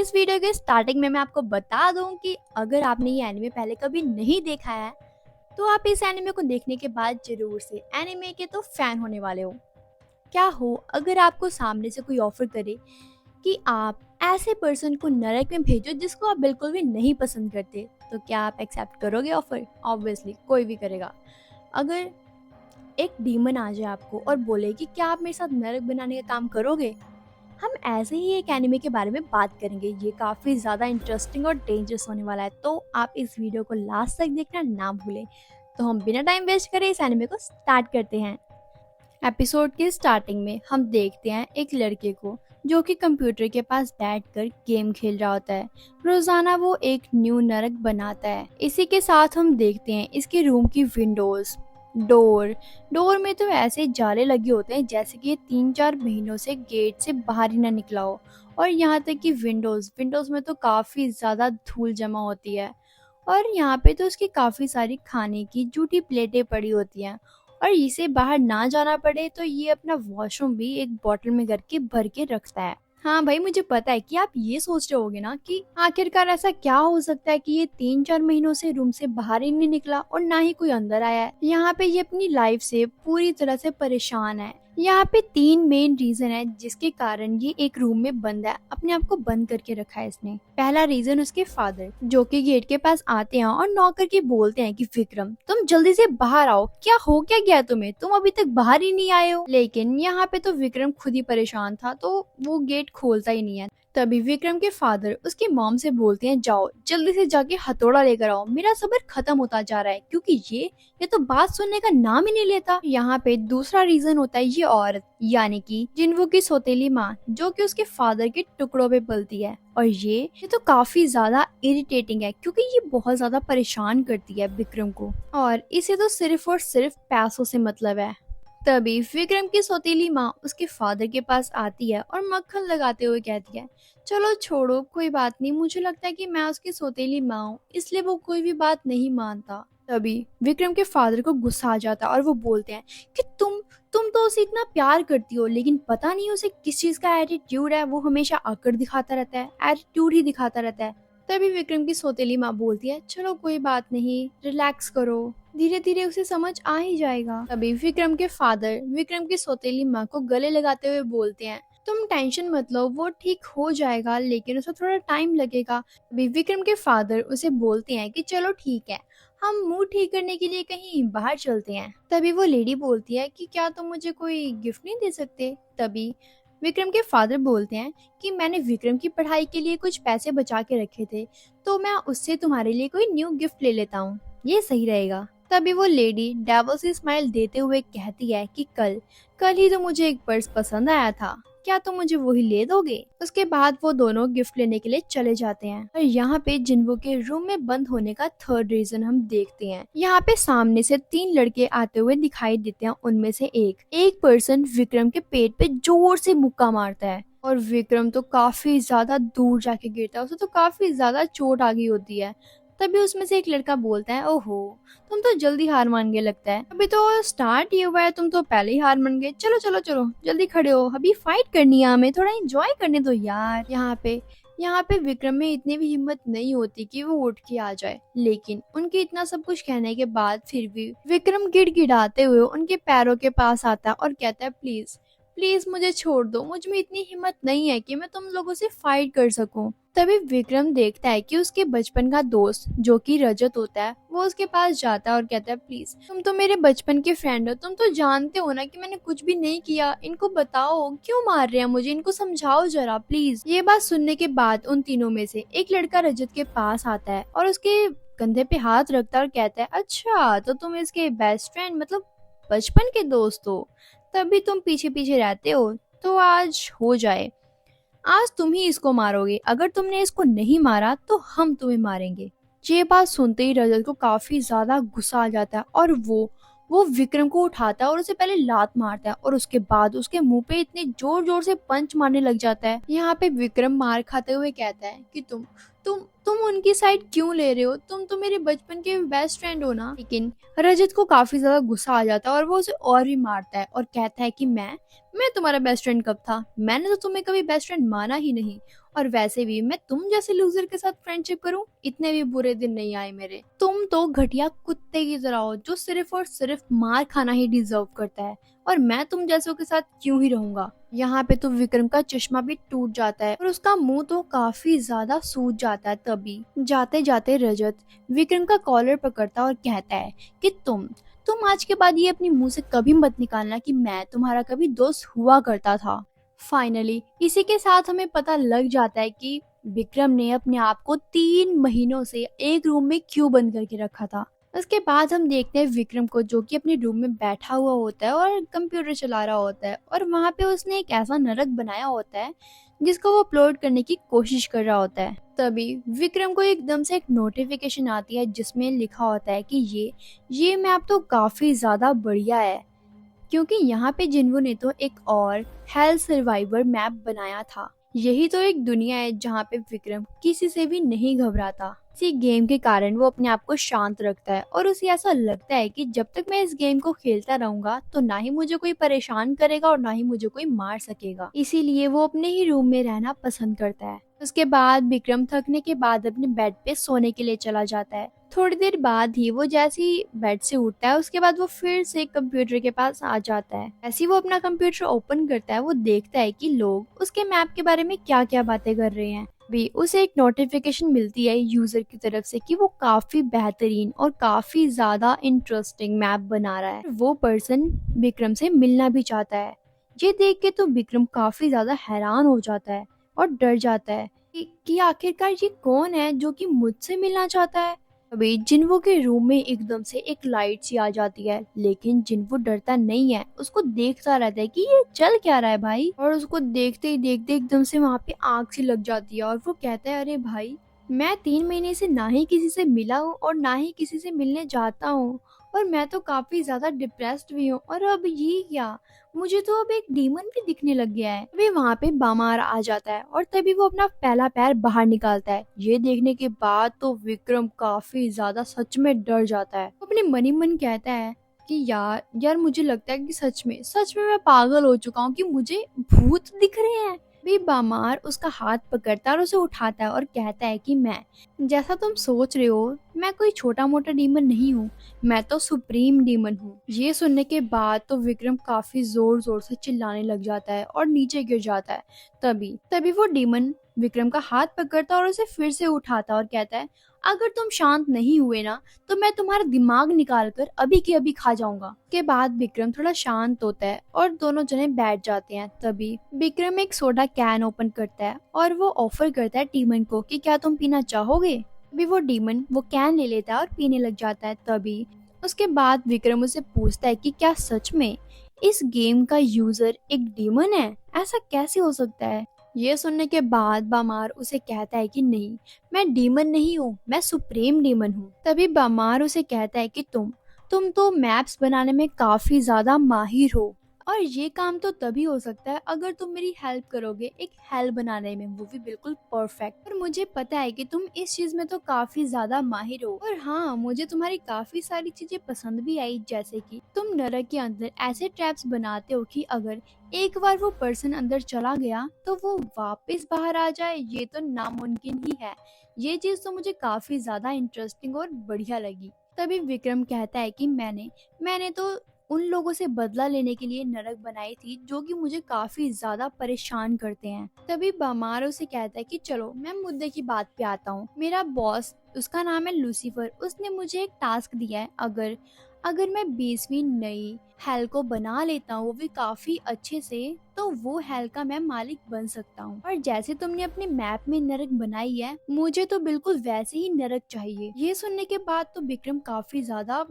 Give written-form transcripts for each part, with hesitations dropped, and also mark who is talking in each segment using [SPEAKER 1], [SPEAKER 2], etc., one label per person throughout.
[SPEAKER 1] इस वीडियो के स्टार्टिंग में मैं आपको बता दूं कि अगर आपने ये एनिमे पहले कभी नहीं देखा है तो आप इस एनिमे को देखने के बाद जरूर से एनिमे के तो फैन होने वाले हो। क्या हो अगर आपको सामने से कोई ऑफर करे कि आप ऐसे पर्सन को नरक में भेजो जिसको आप बिल्कुल भी नहीं पसंद करते, तो क्या आप एक्सेप्ट करोगे ऑफर? ऑब्वियसली कोई भी करेगा। अगर एक डीमन आ जाए आपको और बोले कि क्या आप मेरे साथ नरक बनाने का काम करोगे, हम ऐसे ही एक एनिमे के बारे में बात करेंगे। ये काफ़ी ज़्यादा इंटरेस्टिंग और डेंजरस होने वाला है, तो आप इस वीडियो को लास्ट तक देखना ना भूलें। तो हम बिना टाइम वेस्ट करे इस एनिमे को स्टार्ट करते हैं। एपिसोड के स्टार्टिंग में हम देखते हैं एक लड़के को जो कि कंप्यूटर के पास बैठकर गेम खेल रहा होता है। रोजाना वो एक न्यू नरक बनाता है। इसी के साथ हम देखते हैं इसके रूम की विंडोज, डोर डोर में तो ऐसे जाले लगे होते हैं जैसे कि ये 3-4 महीनों से गेट से बाहर ही ना निकला हो। और यहाँ तक कि विंडोज में तो काफी ज्यादा धूल जमा होती है। और यहाँ पे तो उसकी काफी सारी खाने की जूठी प्लेटें पड़ी होती हैं। और इसे बाहर ना जाना पड़े तो ये अपना वॉशरूम भी एक बोतल में करके भर के रखता है। हाँ भाई, मुझे पता है कि आप ये सोच रहे होगे ना कि आखिरकार ऐसा क्या हो सकता है कि ये 3-4 महीनों से रूम से बाहर ही नहीं निकला और ना ही कोई अंदर आया है। यहाँ पे ये अपनी लाइफ से पूरी तरह से परेशान है। यहाँ पे 3 मेन रीजन है जिसके कारण ये एक रूम में बंद है, अपने आप को बंद करके रखा है इसने। पहला रीजन उसके फादर, जो कि गेट के पास आते हैं और नॉक करके बोलते हैं कि विक्रम तुम जल्दी से बाहर आओ, क्या हो क्या गया तुम्हें, तुम अभी तक बाहर ही नहीं आए हो। लेकिन यहाँ पे तो विक्रम खुद ही परेशान था तो वो गेट खोलता ही नहीं है। तभी विक्रम के फादर उसकी मॉम से बोलते हैं जाओ जल्दी से जाके हथौड़ा लेकर आओ, मेरा सब्र खत्म होता जा रहा है, क्योंकि ये तो बात सुनने का नाम ही नहीं लेता। यहाँ पे दूसरा रीजन होता है ये औरत, यानी कि जिन्वो की सौतेली माँ, जो कि उसके फादर के टुकड़ों पे पलती है। और ये तो काफी ज्यादा इरिटेटिंग है क्योंकि ये बहुत ज्यादा परेशान करती है विक्रम को, और इसे तो सिर्फ और सिर्फ पैसों से मतलब है। तभी विक्रम की सौतेली माँ उसके फादर के पास आती है और मक्खन लगाते हुए कहती है चलो छोड़ो कोई बात नहीं, मुझे लगता है कि मैं उसकी सौतेली माँ हूँ इसलिए वो कोई भी बात नहीं मानता। तभी विक्रम के फादर को गुस्सा आ जाता है और वो बोलते हैं कि तुम तो उसे इतना प्यार करती हो लेकिन पता नहीं उसे किस चीज का एटीट्यूड है, वो हमेशा आकड़ दिखाता रहता है, एटीट्यूड ही दिखाता रहता है। तभी विक्रम की सौतेली माँ बोलती है चलो कोई बात नहीं, रिलैक्स करो, धीरे धीरे उसे समझ आ ही जाएगा। तभी विक्रम के फादर विक्रम की सौतेली माँ को गले लगाते हुए बोलते हैं तुम टेंशन मत लो, वो ठीक हो जाएगा लेकिन उसे थोड़ा टाइम लगेगा। तभी विक्रम के फादर उसे बोलते हैं कि चलो ठीक है, हम मूड ठीक करने के लिए कहीं बाहर चलते हैं। तभी वो लेडी बोलती है कि क्या तुम मुझे कोई गिफ्ट नहीं दे सकते। तभी विक्रम के फादर बोलते हैं कि मैंने विक्रम की पढ़ाई के लिए कुछ पैसे बचा के रखे थे, तो मैं उससे तुम्हारे लिए कोई न्यू गिफ्ट ले लेता हूँ, ये सही रहेगा। तभी वो लेडी डेविल से स्माइल देते हुए कहती है कि कल कल ही तो मुझे एक पर्स पसंद आया था, क्या तुम मुझे वही ले दोगे। उसके बाद वो दोनों गिफ्ट लेने के लिए चले जाते हैं। और यहाँ पे जिन्वो के रूम में बंद होने का थर्ड रीजन हम देखते हैं। यहाँ पे सामने से 3 लड़के आते हुए दिखाई देते हैं। उनमें से एक पर्सन विक्रम के पेट पे जोर से मुक्का मारता है और विक्रम तो काफी ज्यादा दूर जाके गिरता है, उसे तो काफी ज्यादा चोट आ गई होती है। तभी उसमें से एक लड़का बोलता है ओहो, तुम तो जल्दी हार मान गए लगता है, अभी तो स्टार्ट ही हुआ है, तुम तो पहले ही हार मान गए, चलो चलो चलो जल्दी खड़े हो, अभी फाइट करनी है, हमें थोड़ा एंजॉय करने दो यार। यहाँ पे विक्रम में इतनी भी हिम्मत नहीं होती कि वो उठ के आ जाए, लेकिन उनके इतना सब कुछ कहने के बाद फिर भी विक्रम गिड़गिड़ाते हुए उनके पैरों के पास आता है और कहता है प्लीज प्लीज मुझे छोड़ दो, मुझ में इतनी हिम्मत नहीं है कि मैं तुम लोगों से फाइट कर सकूं। तभी विक्रम देखता है कि उसके बचपन का दोस्त जो कि रजत होता है वो उसके पास जाता है और कहता है प्लीज तुम तो मेरे बचपन के फ्रेंड हो, तुम तो जानते हो ना कि मैंने कुछ भी नहीं किया, इनको बताओ क्यों मार रहे हैं मुझे, इनको समझाओ जरा प्लीज। ये बात सुनने के बाद उन तीनों में से एक लड़का रजत के पास आता है और उसके कंधे पे हाथ रखता है और कहता है अच्छा तो तुम इसके बेस्ट फ्रेंड मतलब बचपन के दोस्त हो, तभी तुम पीछे पीछे रहते हो, तो आज हो जाए, आज तुम ही इसको मारोगे, अगर तुमने इसको नहीं मारा तो हम तुम्हें मारेंगे। ये बात सुनते ही रजत को काफी ज्यादा गुस्सा आ जाता है और वो विक्रम को उठाता है और उसे पहले लात मारता है और उसके बाद उसके मुंह पे इतने जोर जोर से पंच मारने लग जाता है। यहाँ पे विक्रम मार खाते हुए कहता है कि तुम उनकी साइड क्यों ले रहे हो? तुम तो मेरे बचपन के बेस्ट फ्रेंड हो ना। लेकिन रजत को काफी ज्यादा गुस्सा आ जाता है और वो उसे और भी मारता है और कहता है कि मैं तुम्हारा बेस्ट फ्रेंड कब था? मैंने तो तुम्हें कभी बेस्ट फ्रेंड माना ही नहीं। और वैसे भी मैं तुम जैसे लूजर के साथ फ्रेंडशिप करूं, इतने भी बुरे दिन नहीं आए मेरे। तुम तो घटिया कुत्ते की तरह हो जो सिर्फ और सिर्फ मार खाना ही डिजर्व करता है, और मैं तुम जैसों के साथ क्यों ही रहूंगा। यहाँ पे तो विक्रम का चश्मा भी टूट जाता है और उसका मुंह तो काफी ज्यादा सूज जाता है। तभी जाते जाते रजत विक्रम का कॉलर पकड़ता और कहता है कि तुम आज के बाद ये अपनी मुंह से कभी मत निकालना कि मैं तुम्हारा कभी दोस्त हुआ करता था। फाइनली इसी के साथ हमें पता लग जाता है कि विक्रम ने अपने आप को 3 महीनों से एक रूम में क्यों बंद करके रखा था। उसके बाद हम देखते हैं विक्रम को जो कि अपने रूम में बैठा हुआ होता है और कंप्यूटर चला रहा होता है, और वहां पे उसने एक ऐसा नरक बनाया होता है जिसको वो अपलोड करने की कोशिश कर रहा होता है। तभी विक्रम को एकदम से एक नोटिफिकेशन आती है जिसमें लिखा होता है कि ये मैप तो काफी ज्यादा बढ़िया है, क्योंकि यहाँ पे जिन्वो ने तो एक और हेल सर्वाइवर मैप बनाया था। यही तो एक दुनिया है जहाँ पे विक्रम किसी से भी नहीं घबराता। इसी गेम के कारण वो अपने आप को शांत रखता है और उसे ऐसा लगता है कि जब तक मैं इस गेम को खेलता रहूंगा तो ना ही मुझे कोई परेशान करेगा और ना ही मुझे कोई मार सकेगा। इसीलिए वो अपने ही रूम में रहना पसंद करता है। उसके बाद विक्रम थकने के बाद अपने बेड पे सोने के लिए चला जाता है। थोड़ी देर बाद ही वो जैसे ही बेड से उठता है उसके बाद वो फिर से कंप्यूटर के पास आ जाता है। ऐसे ही वो अपना कंप्यूटर ओपन करता है, वो देखता है कि लोग उसके मैप के बारे में क्या क्या बातें कर रहे हैं। भी उसे एक नोटिफिकेशन मिलती है यूजर की तरफ से कि वो काफी बेहतरीन और काफी ज्यादा इंटरेस्टिंग मैप बना रहा है। वो पर्सन विक्रम से मिलना भी चाहता है। ये देख के तो विक्रम काफी ज्यादा हैरान हो जाता है और डर जाता है कि आखिरकार ये कौन है जो कि मुझसे मिलना चाहता है। अभी जिन्वो के रूम में एकदम से एक लाइट सी आ जाती है, लेकिन जिन्वो डरता नहीं है, उसको देखता रहता है कि ये चल क्या रहा है भाई। और उसको देखते ही देखते एकदम से वहाँ पे आग सी लग जाती है और वो कहता है अरे भाई, मैं 3 महीने से ना ही किसी से मिला हूँ और ना ही किसी से मिलने जाता हूँ, और मैं तो काफी ज्यादा डिप्रेस्ड भी हूँ, और अब ये क्या, मुझे तो अब एक डीमन भी दिखने लग गया है। अभी वहाँ पे बामार आ जाता है और तभी वो अपना पहला पैर बाहर निकालता है। ये देखने के बाद तो विक्रम काफी ज्यादा सच में डर जाता है। वो अपने मन ही मन कहता है कि यार यार मुझे लगता है कि सच में मैं पागल हो चुका हूँ कि मुझे भूत दिख रहे हैं। भी बामार उसका हाथ पकड़ता है और उसे उठाता है और कहता है कि मैं, जैसा तुम सोच रहे हो, मैं कोई छोटा मोटा डीमन नहीं हूँ, मैं तो सुप्रीम डीमन हूँ। ये सुनने के बाद तो विक्रम काफी जोर जोर से चिल्लाने लग जाता है और नीचे गिर जाता है। तभी तभी वो डीमन विक्रम का हाथ पकड़ता और उसे फिर से उठाता और कहता है अगर तुम शांत नहीं हुए ना तो मैं तुम्हारा दिमाग निकाल कर अभी के अभी खा जाऊंगा। के बाद विक्रम थोड़ा शांत होता है और दोनों जने बैठ जाते हैं। तभी विक्रम एक सोडा कैन ओपन करता है और वो ऑफर करता है डीमन को कि क्या तुम पीना चाहोगे। तभी वो डीमन वो कैन ले लेता है और पीने लग जाता है। तभी उसके बाद विक्रम उसे पूछता है कि क्या सच में इस गेम का यूजर एक डीमन है? ऐसा कैसे हो सकता है? ये सुनने के बाद बामार उसे कहता है कि नहीं, मैं डीमन नहीं हूँ, मैं सुप्रीम डीमन हूँ। तभी बामार उसे कहता है कि तुम तो मैप्स बनाने में काफी ज्यादा माहिर हो, और ये काम तो तभी हो सकता है अगर तुम मेरी हेल्प करोगे एक हेल बनाने में, वो भी बिल्कुल परफेक्ट। और मुझे पता है कि तुम इस चीज में तो काफी ज्यादा माहिर हो, और हाँ, मुझे तुम्हारी काफी सारी चीजें पसंद भी आई, जैसे कि तुम नरक के अंदर ऐसे ट्रैप्स बनाते हो कि अगर एक बार वो पर्सन अंदर चला गया तो वो वापस बाहर आ जाए, ये तो नामुमकिन ही है। ये चीज तो मुझे काफी ज्यादा इंटरेस्टिंग और बढ़िया लगी। तभी विक्रम कहता है कि मैंने तो उन लोगों से बदला लेने के लिए नरक बनाई थी जो कि मुझे काफी ज्यादा परेशान करते हैं। तभी बामार उसे कहता है कि चलो मैं मुद्दे की बात पे आता हूँ। मेरा बॉस, उसका नाम है लूसीफर, उसने मुझे एक टास्क दिया है। अगर अगर मैं 20वीं नई हेल को बना लेता हूँ, वो भी काफी अच्छे से, तो वो हेल का मैं मालिक बन सकता हूँ। और जैसे तुमने अपने मैप में नरक बनाई है, मुझे तो बिल्कुल वैसे ही नरक चाहिए। ये सुनने के बाद तो विक्रम काफी ज्यादा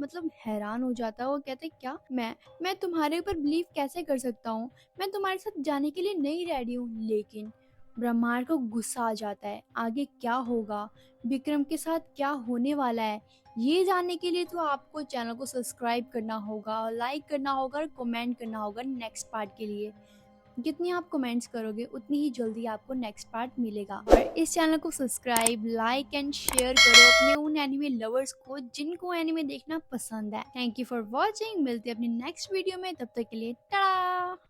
[SPEAKER 1] हैरान हो जाता है। वो कहते क्या, मैं तुम्हारे ऊपर बिलीव कैसे कर सकता हूँ? मैं तुम्हारे साथ जाने के लिए नहीं रेडी हूँ। लेकिन ब्रह्मांड को गुस्सा आ जाता है। आगे क्या होगा, विक्रम के साथ क्या होने वाला है, ये जानने के लिए तो आपको चैनल को सब्सक्राइब करना होगा, लाइक करना होगा और कमेंट करना होगा नेक्स्ट पार्ट के लिए। जितनी आप कमेंट्स करोगे उतनी ही जल्दी आपको नेक्स्ट पार्ट मिलेगा। और इस चैनल को सब्सक्राइब, लाइक एंड शेयर करो अपने उन एनिमे लवर्स को जिनको एनिमे देखना पसंद है। Thank you for watching. मिलते हैं अपनी नेक्स्ट वीडियो में, तब तक के लिए टाटा।